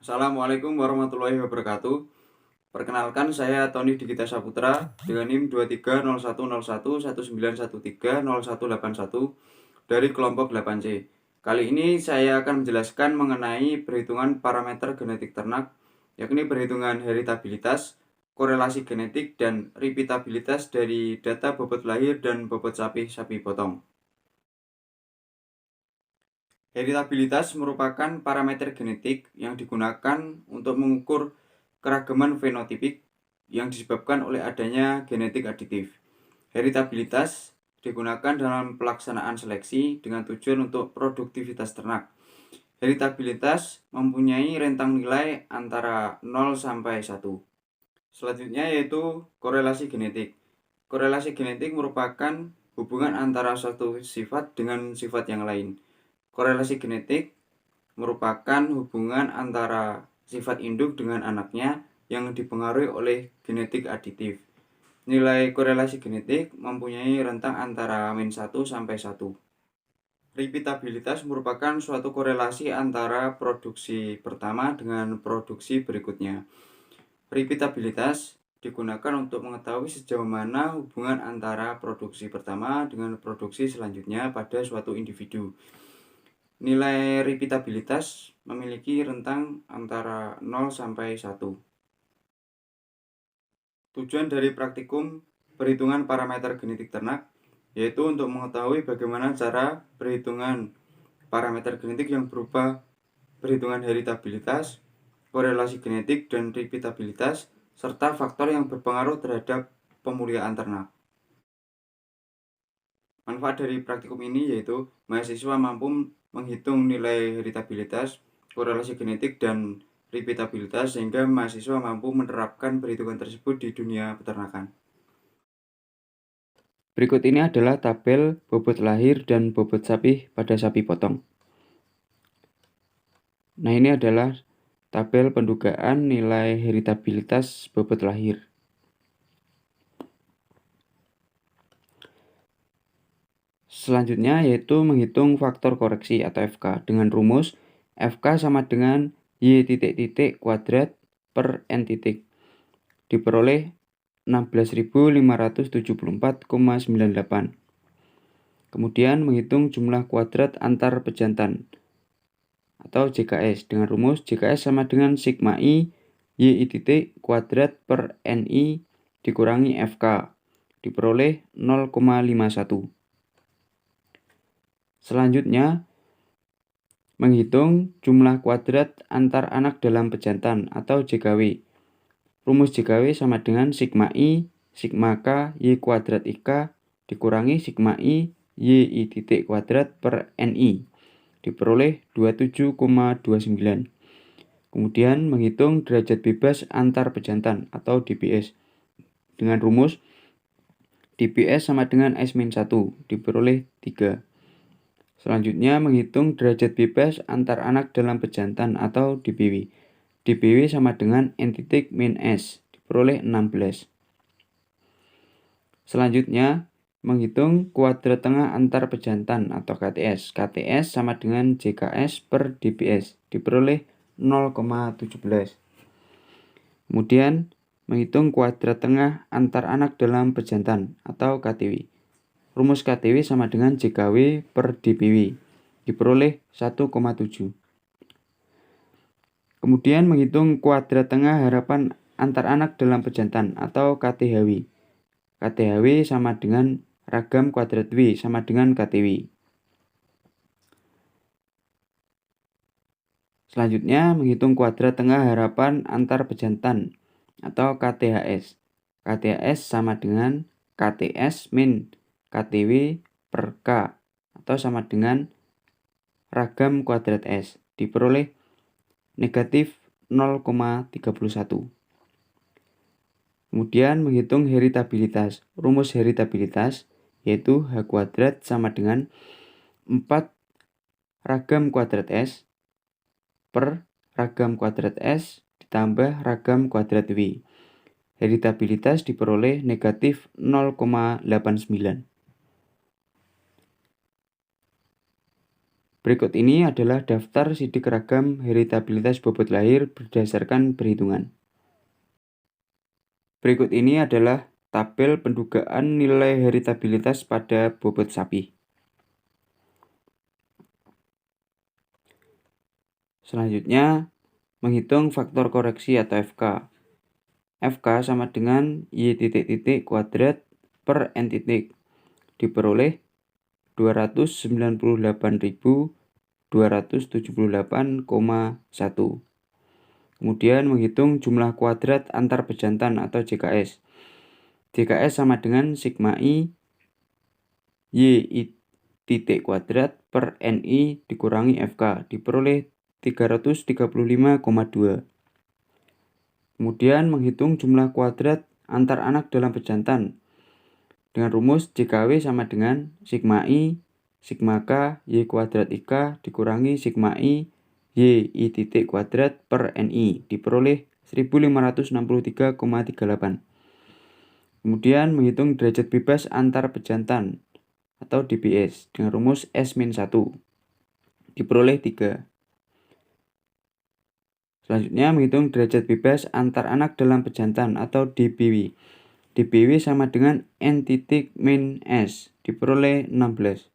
Assalamualaikum warahmatullahi wabarakatuh. Perkenalkan, saya Tony Digita Saputra dengan NIM 23010119130181 dari kelompok 8C. Kali ini saya akan menjelaskan mengenai perhitungan parameter genetik ternak, yakni perhitungan heritabilitas, korelasi genetik, dan repeatabilitas dari data bobot lahir dan bobot sapi potong. Heritabilitas merupakan parameter genetik yang digunakan untuk mengukur keragaman fenotipik yang disebabkan oleh adanya genetik aditif. Heritabilitas digunakan dalam pelaksanaan seleksi dengan tujuan untuk produktivitas ternak. Heritabilitas mempunyai rentang nilai antara 0 sampai 1. Selanjutnya yaitu korelasi genetik. Korelasi genetik merupakan hubungan antara suatu sifat dengan sifat yang lain. Korelasi genetik merupakan hubungan antara sifat induk dengan anaknya yang dipengaruhi oleh genetik aditif. Nilai korelasi genetik mempunyai rentang antara -1 sampai 1. Repeatabilitas merupakan suatu korelasi antara produksi pertama dengan produksi berikutnya. Repeatabilitas digunakan untuk mengetahui sejauh mana hubungan antara produksi pertama dengan produksi selanjutnya pada suatu individu. Nilai repeatabilitas memiliki rentang antara 0 sampai 1. Tujuan dari praktikum perhitungan parameter genetik ternak yaitu untuk mengetahui bagaimana cara perhitungan parameter genetik yang berupa perhitungan heritabilitas, korelasi genetik, dan repeatabilitas, serta faktor yang berpengaruh terhadap pemuliaan ternak. Manfaat dari praktikum ini yaitu mahasiswa mampu menghitung nilai heritabilitas, korelasi genetik, dan repeatabilitas sehingga mahasiswa mampu menerapkan perhitungan tersebut di dunia peternakan. Berikut ini adalah tabel bobot lahir dan bobot sapi pada sapi potong. Nah, ini adalah tabel pendugaan nilai heritabilitas bobot lahir. Selanjutnya yaitu menghitung faktor koreksi atau FK dengan rumus FK sama dengan Y kuadrat per N titik diperoleh 16.574,98. Kemudian menghitung jumlah kuadrat antar pejantan atau JKS dengan rumus JKS sama dengan sigma I Y kuadrat per NI dikurangi FK diperoleh 0,51. Selanjutnya, menghitung jumlah kuadrat antar anak dalam pejantan atau JKW. Rumus JKW sama dengan sigma I, sigma K, Y kuadrat IK dikurangi sigma I, Y kuadrat per NI diperoleh 27,29. Kemudian menghitung derajat bebas antar pejantan atau DBS dengan rumus DBS sama dengan S-1 diperoleh 3. Selanjutnya menghitung derajat bebas antar anak dalam pejantan atau DBW. DBW sama dengan N-S diperoleh 16. Selanjutnya menghitung kuadrat tengah antar pejantan atau KTS. KTS sama dengan JKS per DBS diperoleh 0,17. Kemudian menghitung kuadrat tengah antar anak dalam pejantan atau KTW. Rumus KTW sama dengan JKW per DBW diperoleh 1,7. Kemudian menghitung kuadrat tengah harapan antar anak dalam pejantan atau KTHW. KTHW sama dengan ragam kuadrat W sama dengan KTW. Selanjutnya menghitung kuadrat tengah harapan antar pejantan atau KTHS. KTHS sama dengan KTS min KTW per K atau sama dengan ragam kuadrat S diperoleh negatif 0,31. Kemudian menghitung heritabilitas. Rumus heritabilitas yaitu H kuadrat sama dengan 4 ragam kuadrat S per ragam kuadrat S ditambah ragam kuadrat W. Heritabilitas diperoleh negatif 0,89. Berikut ini adalah daftar sidik ragam heritabilitas bobot lahir berdasarkan perhitungan. Berikut ini adalah tabel pendugaan nilai heritabilitas pada bobot sapi. Selanjutnya, menghitung faktor koreksi atau FK. FK sama dengan Y titik kuadrat per N titik diperoleh 298.278,1. Kemudian menghitung jumlah kuadrat antar pejantan atau JKS. JKS sama dengan sigma I Y titik kuadrat per NI dikurangi FK diperoleh 335,2. Kemudian menghitung jumlah kuadrat antar anak dalam pejantan dengan rumus JKW sama dengan sigma I sigma K Y kuadrat IK dikurangi sigma I Y titik kuadrat per NI diperoleh 1563,38. Kemudian menghitung derajat bebas antar pejantan atau DBS dengan rumus S-1 diperoleh 3. Selanjutnya menghitung derajat bebas antar anak dalam pejantan atau DBW. DBW sama dengan N titik min S diperoleh 16.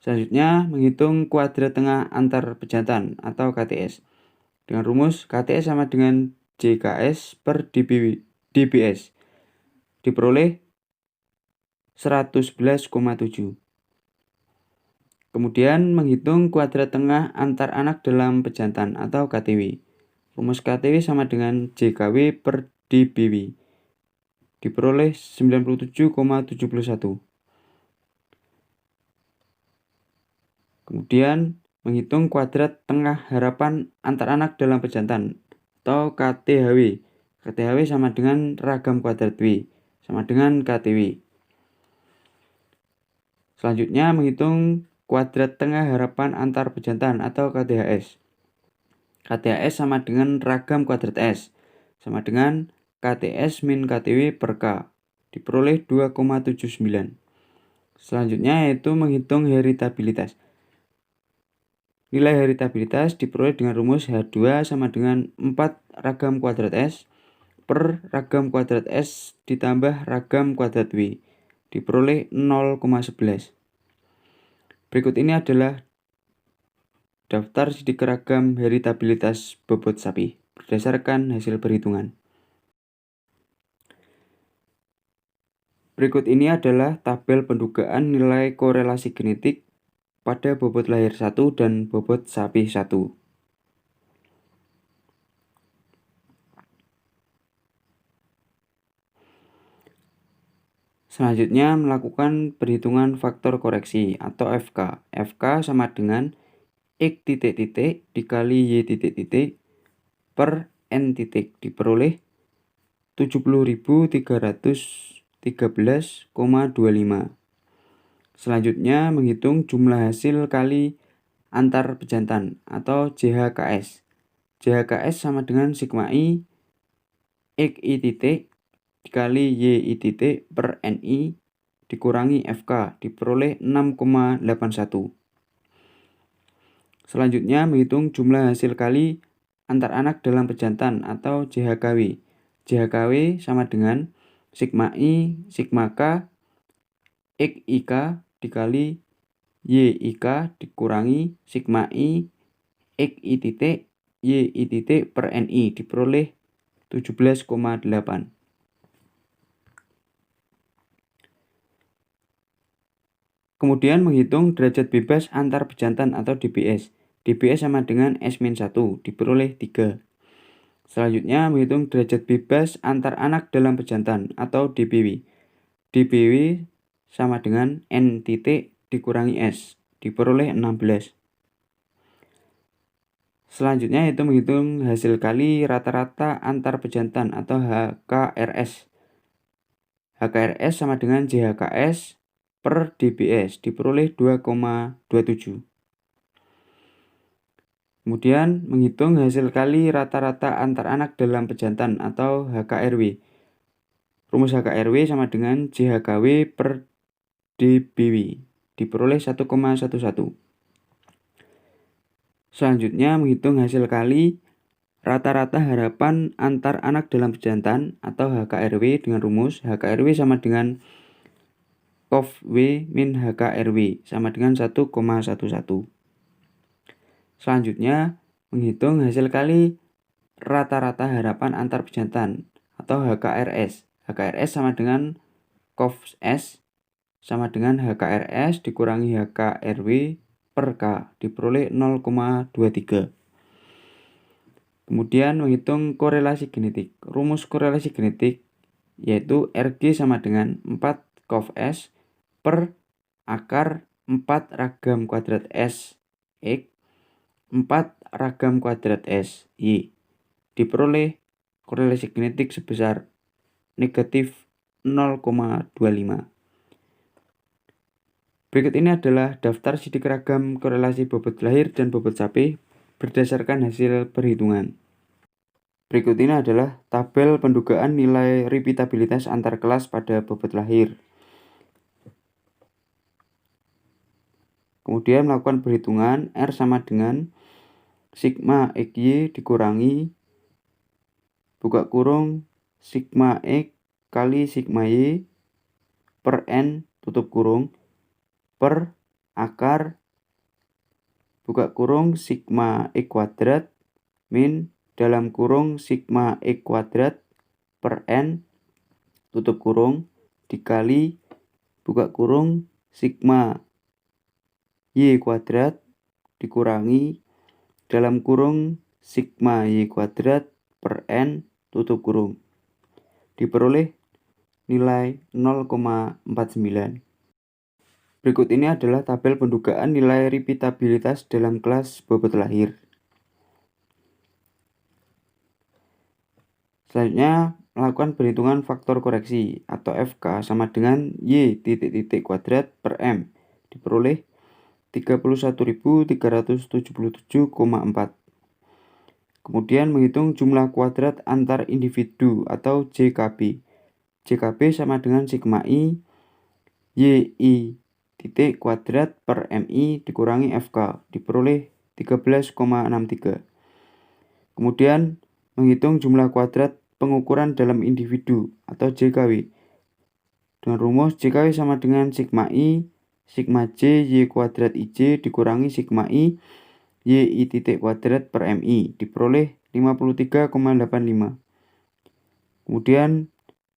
Selanjutnya menghitung kuadrat tengah antar pejantan atau KTS. Dengan rumus KTS sama dengan JKS per DBS diperoleh 111,7. Kemudian menghitung kuadrat tengah antar anak dalam pejantan atau KTW. Rumus KTW sama dengan JKW per DBW diperoleh 97,71. Kemudian menghitung kuadrat tengah harapan antar anak dalam pejantan atau KTHW. KTHW sama dengan ragam kuadrat W sama dengan KTW. Selanjutnya menghitung kuadrat tengah harapan antar pejantan atau KTHS. KTHS sama dengan ragam kuadrat S sama dengan KTS min KTW per K diperoleh 2,79. Selanjutnya yaitu menghitung heritabilitas. Nilai heritabilitas diperoleh dengan rumus H2 sama dengan 4 ragam kuadrat S per ragam kuadrat S ditambah ragam kuadrat W diperoleh 0,11. Berikut ini adalah daftar sidik ragam heritabilitas bobot sapi berdasarkan hasil perhitungan. Berikut ini adalah tabel pendugaan nilai korelasi genetik pada bobot lahir 1 dan bobot sapi 1. Selanjutnya melakukan perhitungan faktor koreksi atau FK. FK sama dengan X titik dikali Y titik per N titik diperoleh 70.313,25. Selanjutnya menghitung jumlah hasil kali antar pejantan atau JHKS. JHKS sama dengan sigma I X I titik dikali Y titik per NI dikurangi FK diperoleh 6,81. Selanjutnya menghitung jumlah hasil kali antar anak dalam pejantan atau JHKW. JHKW sama dengan sigma I sigma K X IK dikali Y IK dikurangi sigma I X I titik Y I titik per NI diperoleh 17,8. Kemudian menghitung derajat bebas antar pejantan atau DBS. DBS sama dengan S-1 diperoleh 3. Selanjutnya menghitung derajat bebas antar anak dalam pejantan atau DBW. DBW sama dengan N titik dikurangi S diperoleh 16. Selanjutnya itu menghitung hasil kali rata-rata antar pejantan atau HKRS. HKRS sama dengan JHKS per DBS diperoleh 2,27. Kemudian menghitung hasil kali rata-rata antar anak dalam pejantan atau HKRW. Rumus HKRW sama dengan JHKW per DBW diperoleh 1,11. Selanjutnya menghitung hasil kali rata-rata harapan antar anak dalam pejantan atau HKRW dengan rumus HKRW sama dengan COV-W min HKRW sama dengan 1,11. Selanjutnya menghitung hasil kali rata-rata harapan antar pejantan atau HKRS. HKRS sama dengan COV-S sama dengan HKRS dikurangi HKRW per K diperoleh 0,23. Kemudian menghitung korelasi genetik. Rumus korelasi genetik yaitu RG sama dengan 4 COV-S per akar 4 ragam kuadrat S X 4 ragam kuadrat S Y diperoleh korelasi genetik sebesar negatif 0,25. Berikut ini adalah daftar sidik ragam korelasi bobot lahir dan bobot sapi berdasarkan hasil perhitungan. Berikut ini adalah tabel pendugaan nilai repeatabilitas antar kelas pada bobot lahir. Kemudian melakukan perhitungan R sama dengan sigma XY dikurangi buka kurung sigma X kali sigma Y per N tutup kurung per akar buka kurung sigma X kuadrat min dalam kurung sigma X kuadrat per N tutup kurung dikali buka kurung sigma Y kuadrat dikurangi dalam kurung sigma Y kuadrat per N tutup kurung diperoleh nilai 0,49. Berikut ini adalah tabel pendugaan nilai repeatabilitas dalam kelas bobot lahir. Selanjutnya melakukan perhitungan faktor koreksi atau FK sama dengan Y titik kuadrat per M diperoleh 31.377,4. Kemudian menghitung jumlah kuadrat antar individu atau JKB. JKB sama dengan sigma I YI titik kuadrat per MI dikurangi FK diperoleh 13,63. Kemudian menghitung jumlah kuadrat pengukuran dalam individu atau JKW. Dengan rumus JKW sama dengan sigma I sigma J Y kuadrat IJ dikurangi sigma I YI titik kuadrat per MI diperoleh 53,85. Kemudian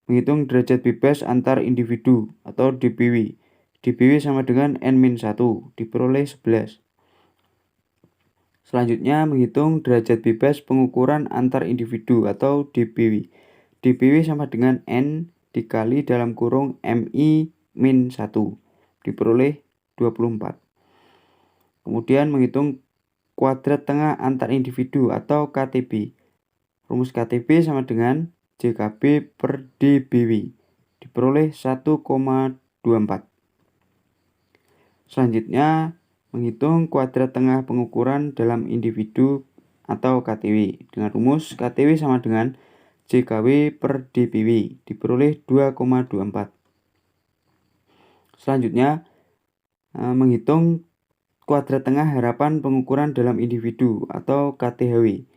menghitung derajat bebas antar individu atau DBW. DBW sama dengan N-1 diperoleh 11. Selanjutnya menghitung derajat bebas pengukuran antar individu atau DBW. DBW sama dengan N dikali dalam kurung MI-1 diperoleh 24. Kemudian menghitung kuadrat tengah antar individu atau KTB. Rumus KTB sama dengan JKB per DBW diperoleh 1,24. Selanjutnya menghitung kuadrat tengah pengukuran dalam individu atau KTW dengan rumus KTW sama dengan JKW per DBW diperoleh 2,24. Selanjutnya menghitung kuadrat tengah harapan pengukuran dalam individu atau KTHW.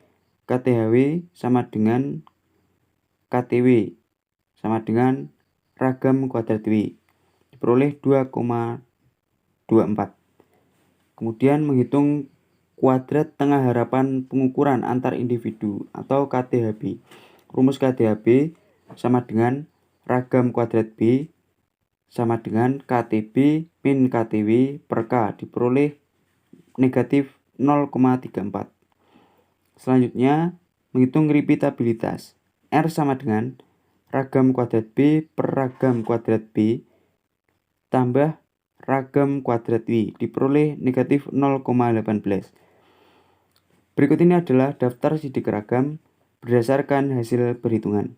KTHW sama dengan KTW sama dengan ragam kuadrat W diperoleh 2,24. Kemudian menghitung kuadrat tengah harapan pengukuran antar individu atau KTHB. Rumus KTHB sama dengan ragam kuadrat B sama dengan KTB min KTW per K diperoleh negatif 0,34. Selanjutnya menghitung repeatabilitas. R sama dengan ragam kuadrat B per ragam kuadrat B tambah ragam kuadrat W diperoleh negatif 0,18. Berikut ini adalah daftar sidik ragam berdasarkan hasil perhitungan.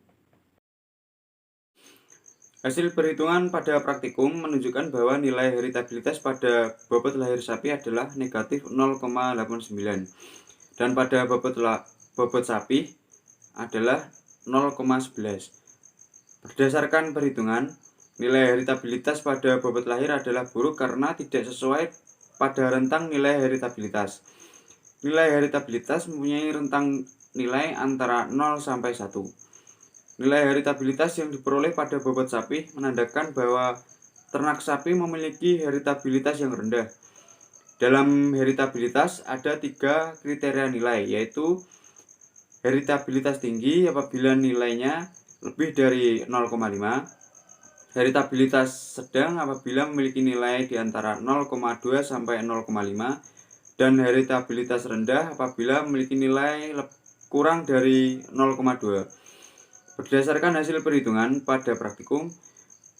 Hasil perhitungan pada praktikum menunjukkan bahwa nilai heritabilitas pada bobot lahir sapi adalah negatif 0,89 dan pada bobot sapi adalah 0,11. Berdasarkan perhitungan, nilai heritabilitas pada bobot lahir adalah buruk karena tidak sesuai pada rentang nilai heritabilitas. Nilai heritabilitas mempunyai rentang nilai antara 0 sampai 1. Nilai heritabilitas yang diperoleh pada bobot sapi menandakan bahwa ternak sapi memiliki heritabilitas yang rendah. Dalam heritabilitas ada 3 kriteria nilai, yaitu heritabilitas tinggi apabila nilainya lebih dari 0,5, heritabilitas sedang apabila memiliki nilai di antara 0,2 sampai 0,5, dan heritabilitas rendah apabila memiliki nilai kurang dari 0,2. Berdasarkan hasil perhitungan pada praktikum,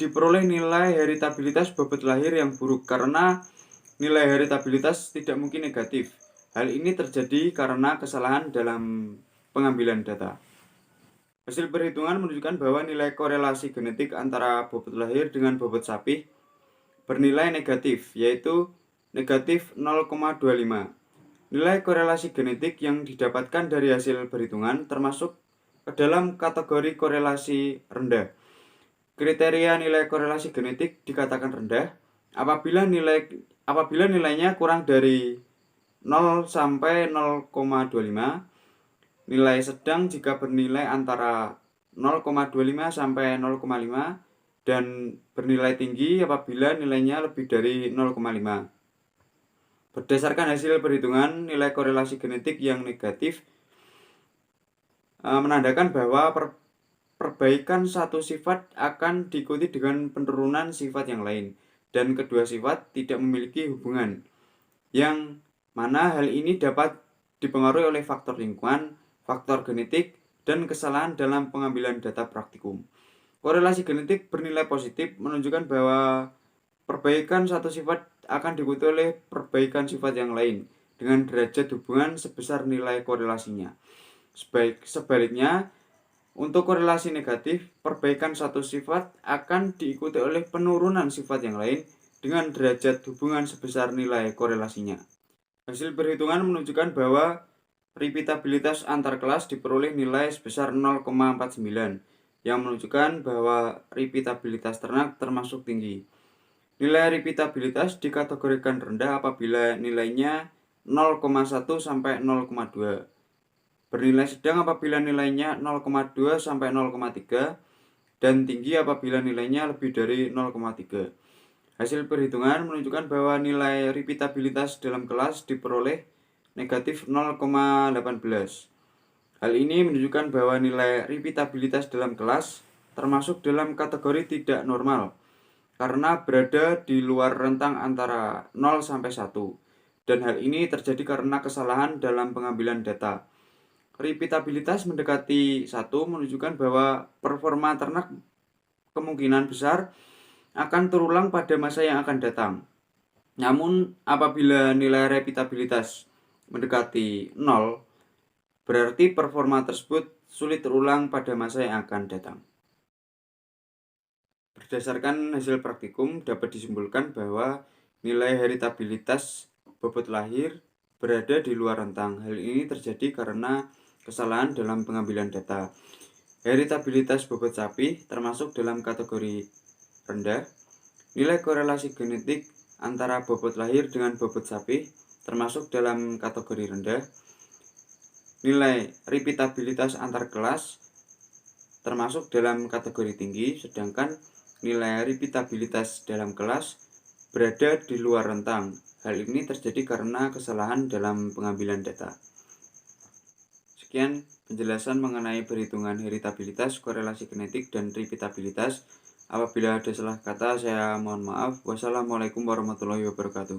diperoleh nilai heritabilitas bobot lahir yang buruk karena nilai heritabilitas tidak mungkin negatif. Hal ini terjadi karena kesalahan dalam pengambilan data. Hasil perhitungan menunjukkan bahwa nilai korelasi genetik antara bobot lahir dengan bobot sapi bernilai negatif, yaitu negatif 0,25. Nilai korelasi genetik yang didapatkan dari hasil perhitungan termasuk ke dalam kategori korelasi rendah. Kriteria nilai korelasi genetik dikatakan rendah apabila nilainya kurang dari 0 sampai 0,25, nilai sedang jika bernilai antara 0,25 sampai 0,5, dan bernilai tinggi apabila nilainya lebih dari 0,5. Berdasarkan hasil perhitungan, nilai korelasi genetik yang negatif menandakan bahwa perbaikan satu sifat akan diikuti dengan penurunan sifat yang lain, dan kedua sifat tidak memiliki hubungan, yang mana hal ini dapat dipengaruhi oleh faktor lingkungan, faktor genetik, dan kesalahan dalam pengambilan data praktikum. Korelasi genetik bernilai positif menunjukkan bahwa perbaikan satu sifat akan diikuti oleh perbaikan sifat yang lain dengan derajat hubungan sebesar nilai korelasinya. Sebaliknya, untuk korelasi negatif, perbaikan satu sifat akan diikuti oleh penurunan sifat yang lain dengan derajat hubungan sebesar nilai korelasinya. Hasil perhitungan menunjukkan bahwa repeatabilitas antar kelas diperoleh nilai sebesar 0,49, yang menunjukkan bahwa repeatabilitas ternak termasuk tinggi. Nilai repeatabilitas dikategorikan rendah apabila nilainya 0,1 sampai 0,2. Bernilai sedang apabila nilainya 0,2 sampai 0,3, dan tinggi apabila nilainya lebih dari 0,3. Hasil perhitungan menunjukkan bahwa nilai repeatabilitas dalam kelas diperoleh negatif 0,18. Hal ini menunjukkan bahwa nilai repeatabilitas dalam kelas termasuk dalam kategori tidak normal karena berada di luar rentang antara 0 sampai 1, dan hal ini terjadi karena kesalahan dalam pengambilan data. Repeatabilitas mendekati 1 menunjukkan bahwa performa ternak kemungkinan besar akan terulang pada masa yang akan datang. Namun apabila nilai repeatabilitas mendekati 0, berarti performa tersebut sulit terulang pada masa yang akan datang. Berdasarkan hasil praktikum, dapat disimpulkan bahwa nilai heritabilitas bobot lahir berada di luar rentang. Hal ini terjadi karena kesalahan dalam pengambilan data. Heritabilitas bobot sapi termasuk dalam kategori rendah. Nilai korelasi genetik antara bobot lahir dengan bobot sapi termasuk dalam kategori rendah. Nilai repeatabilitas antar kelas termasuk dalam kategori tinggi, sedangkan nilai repeatabilitas dalam kelas berada di luar rentang. Hal ini terjadi karena kesalahan dalam pengambilan data. Sekian penjelasan mengenai perhitungan heritabilitas, korelasi genetik, dan repeatabilitas. Apabila ada salah kata, saya mohon maaf. Wassalamualaikum warahmatullahi wabarakatuh.